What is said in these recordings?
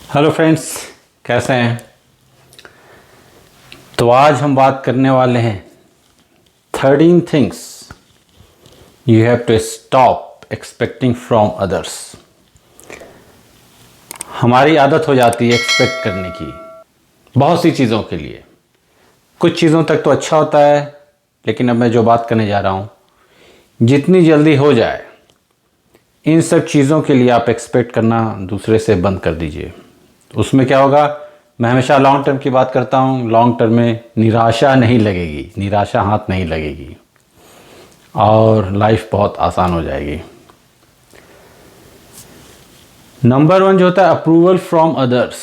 Hello friends, कैसे हैं। तो आज हम बात करने वाले हैं 13 things you have to stop expecting from others. हमारी आदत हो जाती है एक्सपेक्ट करने की बहुत सी चीज़ों के लिए। कुछ चीज़ों तक तो अच्छा होता है, लेकिन अब मैं जो बात करने जा रहा हूँ, जितनी जल्दी हो जाए इन सब चीज़ों के लिए आप एक्सपेक्ट करना दूसरे से बंद कर दीजिए। उसमें क्या होगा, मैं हमेशा लॉन्ग टर्म की बात करता हूँ। लॉन्ग टर्म में निराशा नहीं लगेगी, निराशा हाथ नहीं लगेगी और लाइफ बहुत आसान हो जाएगी। नंबर 1 जो होता है अप्रूवल फ्रॉम अदर्स,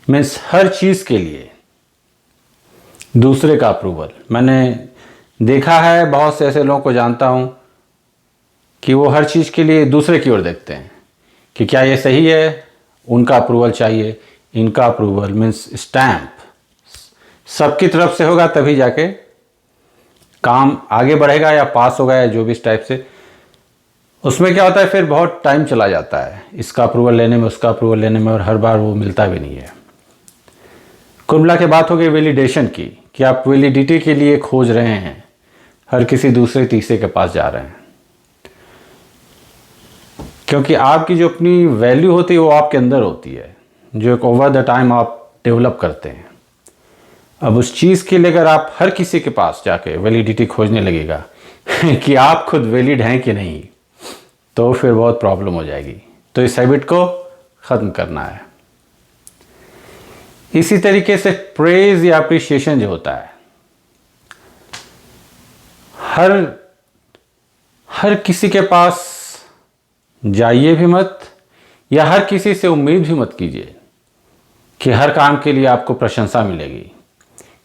मीन्स हर चीज़ के लिए दूसरे का अप्रूवल। मैंने देखा है, बहुत से ऐसे लोगों को जानता हूँ कि वो हर चीज़ के लिए दूसरे की ओर देखते हैं कि क्या ये सही है, उनका अप्रूवल चाहिए। इनका अप्रूवल मीन्स स्टैम्प सबकी तरफ से होगा तभी जाके काम आगे बढ़ेगा या पास होगा या जो भी इस टाइप से। उसमें क्या होता है, फिर बहुत टाइम चला जाता है इसका अप्रूवल लेने में, उसका अप्रूवल लेने में, और हर बार वो मिलता भी नहीं है। कुल मिला के बात हो गई वैलिडेशन की, कि आप वैलिडिटी के लिए खोज रहे हैं, हर किसी दूसरे तीसरे के पास जा रहे हैं। क्योंकि आपकी जो अपनी वैल्यू होती है वो आपके अंदर होती है, जो एक ओवर द टाइम आप डेवलप करते हैं। अब उस चीज़ के लिए अगर आप हर किसी के पास जाके वैलिडिटी खोजने लगेगा कि आप खुद वैलिड हैं कि नहीं, तो फिर बहुत प्रॉब्लम हो जाएगी। तो इस हैबिट को ख़त्म करना है। इसी तरीके से प्रेज या अप्रिशिएशन जो होता है, हर किसी के पास जाइए भी मत, या हर किसी से उम्मीद भी मत कीजिए कि हर काम के लिए आपको प्रशंसा मिलेगी।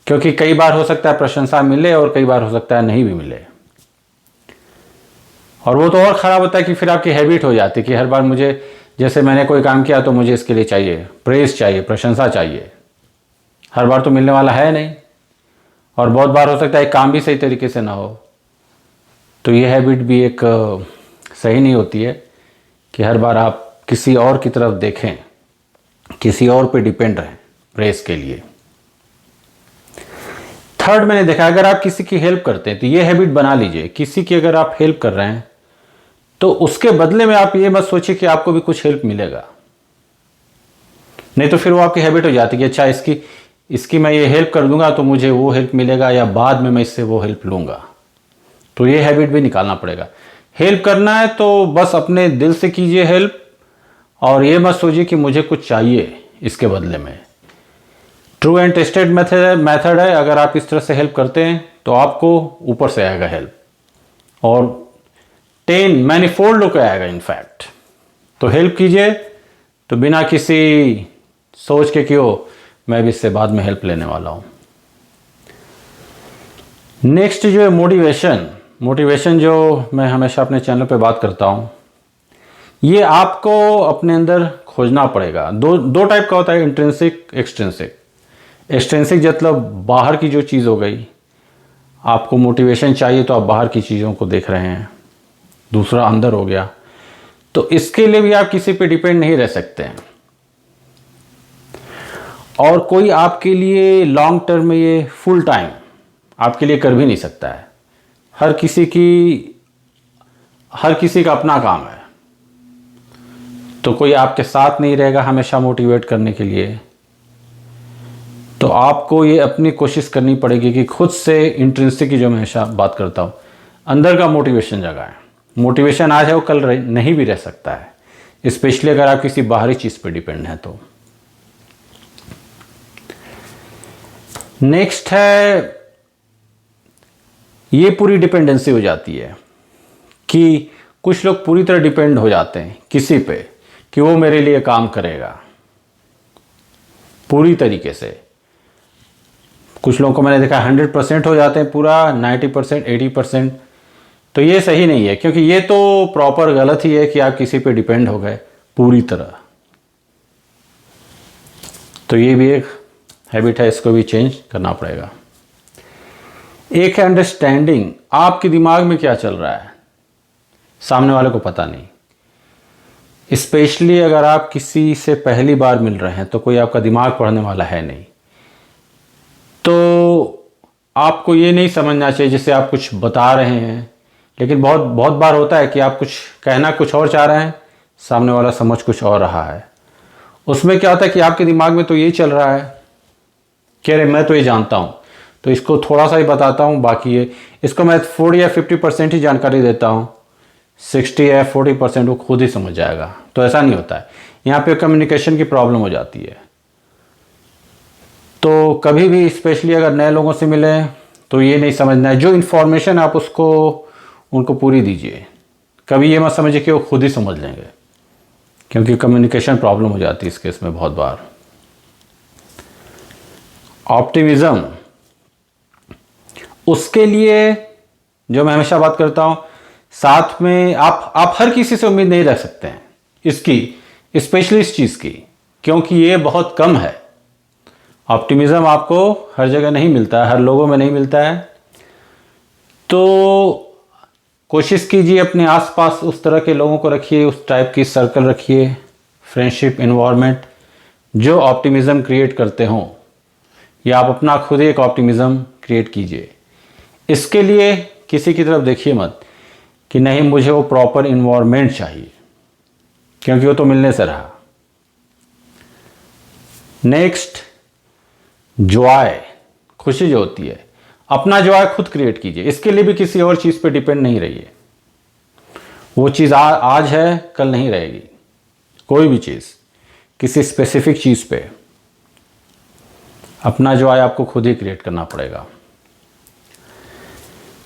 क्योंकि कई बार हो सकता है प्रशंसा मिले और कई बार हो सकता है नहीं भी मिले। और वो तो और ख़राब होता है कि फिर आपकी हैबिट हो जाती है कि हर बार मुझे, जैसे मैंने कोई काम किया तो मुझे इसके लिए चाहिए प्रेज, चाहिए प्रशंसा चाहिए। हर बार तो मिलने वाला है नहीं, और बहुत बार हो सकता है काम भी सही तरीके से ना हो। तो ये हैबिट भी एक सही नहीं होती है कि हर बार आप किसी और की तरफ देखें, किसी और पे डिपेंड रहें प्रेस के लिए। थर्ड, मैंने देखा अगर आप किसी की हेल्प करते हैं तो ये हैबिट बना लीजिए, किसी की अगर आप हेल्प कर रहे हैं तो उसके बदले में आप ये मत सोचिए कि आपको भी कुछ हेल्प मिलेगा। नहीं तो फिर वो आपकी हैबिट हो जाती है कि अच्छा इसकी मैं ये हेल्प कर दूंगा तो मुझे वो हेल्प मिलेगा, या बाद में मैं इससे वो हेल्प लूंगा। तो ये हैबिट भी निकालना पड़ेगा। हेल्प करना है तो बस अपने दिल से कीजिए हेल्प, और ये मत सोचिए कि मुझे कुछ चाहिए इसके बदले में। ट्रू एंड टेस्टेड मेथड है, अगर आप इस तरह से हेल्प करते हैं तो आपको ऊपर से आएगा हेल्प, और 10 मैनीफोल्ड होकर आएगा इनफैक्ट। तो हेल्प कीजिए तो बिना किसी सोच के क्यों, मैं भी इससे बाद में हेल्प लेने वाला हूं। नेक्स्ट जो है मोटिवेशन जो मैं हमेशा अपने चैनल पे बात करता हूं, ये आपको अपने अंदर खोजना पड़ेगा। दो टाइप का होता है, इंट्रिंसिक एक्सट्रिंसिक। एक्सट्रिंसिक मतलब बाहर की जो चीज़ हो गई, आपको मोटिवेशन चाहिए तो आप बाहर की चीज़ों को देख रहे हैं। दूसरा अंदर हो गया, तो इसके लिए भी आप किसी पे डिपेंड नहीं रह सकते हैं, और कोई आपके लिए लॉन्ग टर्म में ये फुल टाइम आपके लिए कर भी नहीं सकता है। हर किसी का अपना काम है, तो कोई आपके साथ नहीं रहेगा हमेशा मोटिवेट करने के लिए। तो आपको ये अपनी कोशिश करनी पड़ेगी कि खुद से इंट्रिंसिक की जो मैं हमेशा बात करता हूँ, अंदर का मोटिवेशन जगाएं। मोटिवेशन आज है वो कल नहीं भी रह सकता है, स्पेशली अगर आप किसी बाहरी चीज़ पर डिपेंड हैं तो। नेक्स्ट है, ये पूरी डिपेंडेंसी हो जाती है कि कुछ लोग पूरी तरह डिपेंड हो जाते हैं किसी पे कि वो मेरे लिए काम करेगा पूरी तरीके से। कुछ लोगों को मैंने देखा 100% हो जाते हैं पूरा, 90%, 80%। तो ये सही नहीं है, क्योंकि ये तो प्रॉपर गलत ही है कि आप किसी पे डिपेंड हो गए पूरी तरह। तो ये भी एक हैबिट है, इसको भी चेंज करना पड़ेगा। एक है अंडरस्टैंडिंग, आपके दिमाग में क्या चल रहा है सामने वाले को पता नहीं। स्पेशली अगर आप किसी से पहली बार मिल रहे हैं तो कोई आपका दिमाग पढ़ने वाला है नहीं, तो आपको ये नहीं समझना चाहिए जैसे आप कुछ बता रहे हैं। लेकिन बहुत बहुत बार होता है कि आप कुछ कहना कुछ और चाह रहे हैं, सामने वाला समझ कुछ और रहा है। उसमें क्या होता है कि आपके दिमाग में तो ये चल रहा है कि अरे मैं तो ये जानता हूँ, तो इसको थोड़ा सा ही बताता हूँ, बाकी ये इसको मैं 40 या 50% ही जानकारी देता हूँ, 60 या 40% वो खुद ही समझ जाएगा। तो ऐसा नहीं होता है, यहाँ पे कम्युनिकेशन की प्रॉब्लम हो जाती है। तो कभी भी स्पेशली अगर नए लोगों से मिले तो ये नहीं समझना है, जो इन्फॉर्मेशन आप उनको पूरी दीजिए। कभी ये मत समझिए कि वो खुद ही समझ लेंगे, क्योंकि कम्युनिकेशन प्रॉब्लम हो जाती है इस केस में बहुत बार। ऑप्टिमिज्म, उसके लिए जो मैं हमेशा बात करता हूँ, साथ में आप हर किसी से उम्मीद नहीं रख सकते हैं इसकी, स्पेशली इस चीज़ की, क्योंकि ये बहुत कम है। ऑप्टिमिज्म आपको हर जगह नहीं मिलता है, हर लोगों में नहीं मिलता है। तो कोशिश कीजिए अपने आसपास उस तरह के लोगों को रखिए, उस टाइप की सर्कल रखिए, फ्रेंडशिप एनवायरनमेंट जो ऑप्टिमिज्म क्रिएट करते हों, या आप अपना खुद ही एक ऑप्टिमिज्म क्रिएट कीजिए। इसके लिए किसी की तरफ देखिए मत कि नहीं मुझे वो प्रॉपर इन्वायरमेंट चाहिए, क्योंकि वो तो मिलने से रहा। नेक्स्ट, जॉय, खुशी जो होती है, अपना जॉय खुद क्रिएट कीजिए। इसके लिए भी किसी और चीज़ पे डिपेंड नहीं रहिए। वो चीज़ आज है, कल नहीं रहेगी। कोई भी चीज़, किसी स्पेसिफिक चीज़ पे अपना जॉय आपको खुद ही क्रिएट करना पड़ेगा।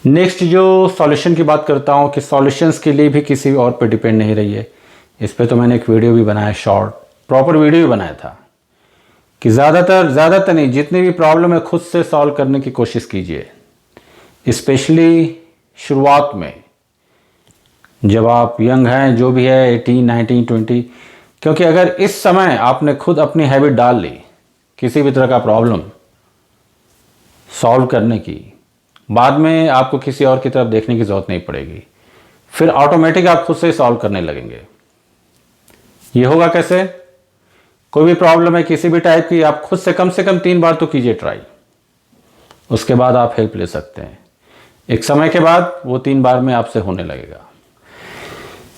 नेक्स्ट, जो सॉल्यूशन की बात करता हूँ कि सॉल्यूशंस के लिए भी किसी और पे डिपेंड नहीं रहिए। इस पे तो मैंने एक वीडियो भी बनाया, शॉर्ट प्रॉपर वीडियो भी बनाया था कि ज़्यादातर नहीं, जितनी भी प्रॉब्लम है खुद से सॉल्व करने की कोशिश कीजिए। स्पेशली शुरुआत में जब आप यंग हैं, जो भी है 18, 19, 20, क्योंकि अगर इस समय आपने खुद अपनी हैबिट डाल ली किसी भी तरह का प्रॉब्लम सॉल्व करने की, बाद में आपको किसी और की तरफ देखने की ज़रूरत नहीं पड़ेगी। फिर ऑटोमेटिक आप खुद से सॉल्व करने लगेंगे। ये होगा कैसे? कोई भी प्रॉब्लम है किसी भी टाइप की, आप खुद से कम 3 बार तो कीजिए ट्राई, उसके बाद आप हेल्प ले सकते हैं। एक समय के बाद वो 3 बार में आपसे होने लगेगा।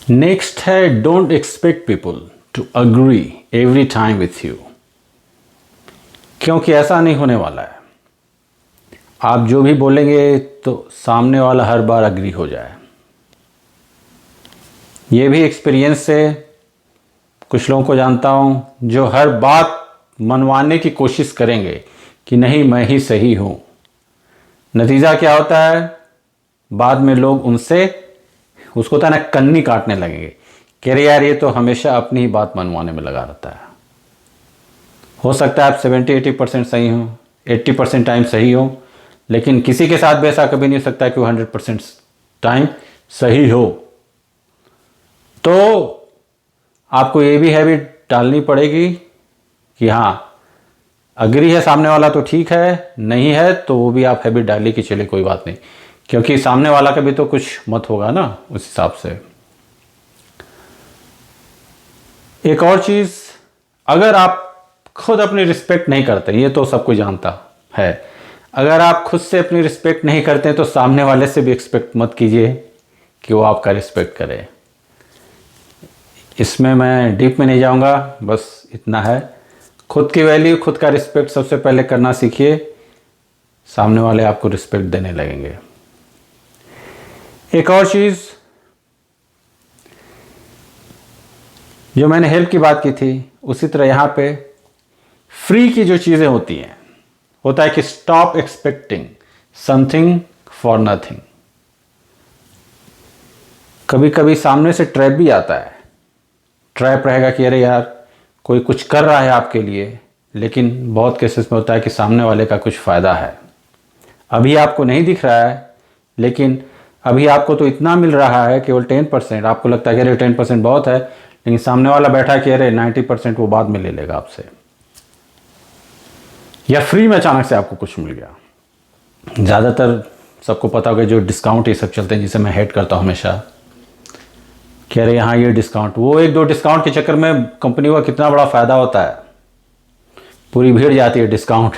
नेक्स्ट है, don't expect people to agree every time with you, क्योंकि ऐसा नहीं होने वाला है। आप जो भी बोलेंगे तो सामने वाला हर बार अग्री हो जाए। ये भी एक्सपीरियंस से कुछ लोगों को जानता हूँ जो हर बात मनवाने की कोशिश करेंगे कि नहीं मैं ही सही हूँ। नतीजा क्या होता है? बाद में लोग उनसे उसको तो ना कन्नी काटने लगेंगे कि अरे यार ये तो हमेशा अपनी ही बात मनवाने में लगा रहता है। हो सकता है आप 70-80% सही हो, 80% टाइम सही हो, लेकिन किसी के साथ भी ऐसा कभी नहीं हो सकता कि वो 100% टाइम सही हो। तो आपको ये भी हैबिट डालनी पड़ेगी कि हाँ अग्री है सामने वाला तो ठीक है, नहीं है तो वो भी आप हैबिट डालिए कि चलिए कोई बात नहीं, क्योंकि सामने वाला का भी तो कुछ मत होगा ना उस हिसाब से। एक और चीज़, अगर आप खुद अपनी रिस्पेक्ट नहीं करते, ये तो सब कोई जानता है, अगर आप खुद से अपनी रिस्पेक्ट नहीं करते तो सामने वाले से भी एक्सपेक्ट मत कीजिए कि वो आपका रिस्पेक्ट करे। इसमें मैं डीप में नहीं जाऊंगा, बस इतना है। खुद की वैल्यू, खुद का रिस्पेक्ट सबसे पहले करना सीखिए, सामने वाले आपको रिस्पेक्ट देने लगेंगे। एक और चीज़ जो मैंने हेल्प की बात की थी, उसी तरह यहाँ पे फ्री की जो चीज़ें होती हैं, होता है कि stop expecting something for nothing. कभी कभी सामने से ट्रैप भी आता है। ट्रैप रहेगा कि अरे यार कोई कुछ कर रहा है आपके लिए, लेकिन बहुत केसेस में होता है कि सामने वाले का कुछ फ़ायदा है। अभी आपको नहीं दिख रहा है, लेकिन अभी आपको तो इतना मिल रहा है केवल 10%, आपको लगता है कि अरे 10% बहुत है, लेकिन सामने वाला बैठा कि अरे 90% वो बाद में ले लेगा आपसे, या फ्री में अचानक से आपको कुछ मिल गया। ज़्यादातर सबको पता होगा जो डिस्काउंट ये सब चलते हैं, जिसे मैं हेट करता हूँ हमेशा, कि अरे यहाँ ये डिस्काउंट, वो 1-2 डिस्काउंट के चक्कर में कंपनी का कितना बड़ा फ़ायदा होता है, पूरी भीड़ जाती है डिस्काउंट।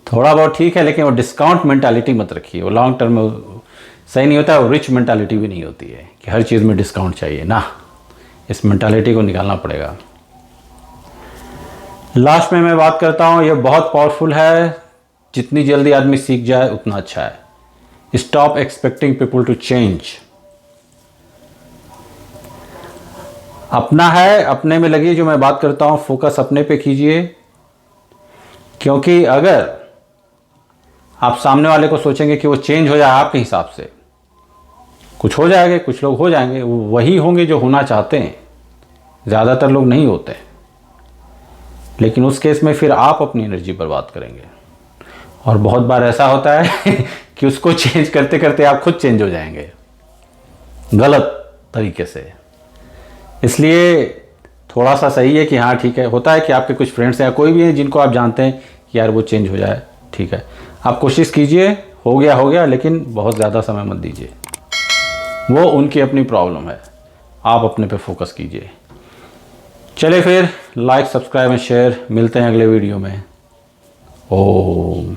थोड़ा बहुत ठीक है, लेकिन वो डिस्काउंट मेंटालिटी मत रखिए, वो लॉन्ग टर्म में सही नहीं होता है। वो रिच मेंटालिटी भी नहीं होती है कि हर चीज़ में डिस्काउंट चाहिए ना, इस मेंटालिटी को निकालना पड़ेगा। लास्ट में मैं बात करता हूँ, ये बहुत पावरफुल है, जितनी जल्दी आदमी सीख जाए उतना अच्छा है। Stop expecting people to change. अपना है, अपने में लगिए, जो मैं बात करता हूँ फोकस अपने पे कीजिए, क्योंकि अगर आप सामने वाले को सोचेंगे कि वो चेंज हो जाए आपके हिसाब से, कुछ हो जाएंगे, कुछ लोग हो जाएंगे, वो वही होंगे जो होना चाहते हैं, ज़्यादातर लोग नहीं होते। लेकिन उस केस में फिर आप अपनी एनर्जी बर्बाद करेंगे, और बहुत बार ऐसा होता है कि उसको चेंज करते करते आप खुद चेंज हो जाएंगे गलत तरीके से। इसलिए थोड़ा सा सही है कि हाँ ठीक है, होता है कि आपके कुछ फ्रेंड्स हैं या कोई भी है जिनको आप जानते हैं कि यार वो चेंज हो जाए, ठीक है, आप कोशिश कीजिए, हो गया, लेकिन बहुत ज़्यादा समय मत दीजिए, वो उनकी अपनी प्रॉब्लम है, आप अपने पे फोकस कीजिए। चले फिर, लाइक, सब्सक्राइब एंड शेयर, मिलते हैं अगले वीडियो में। ओम।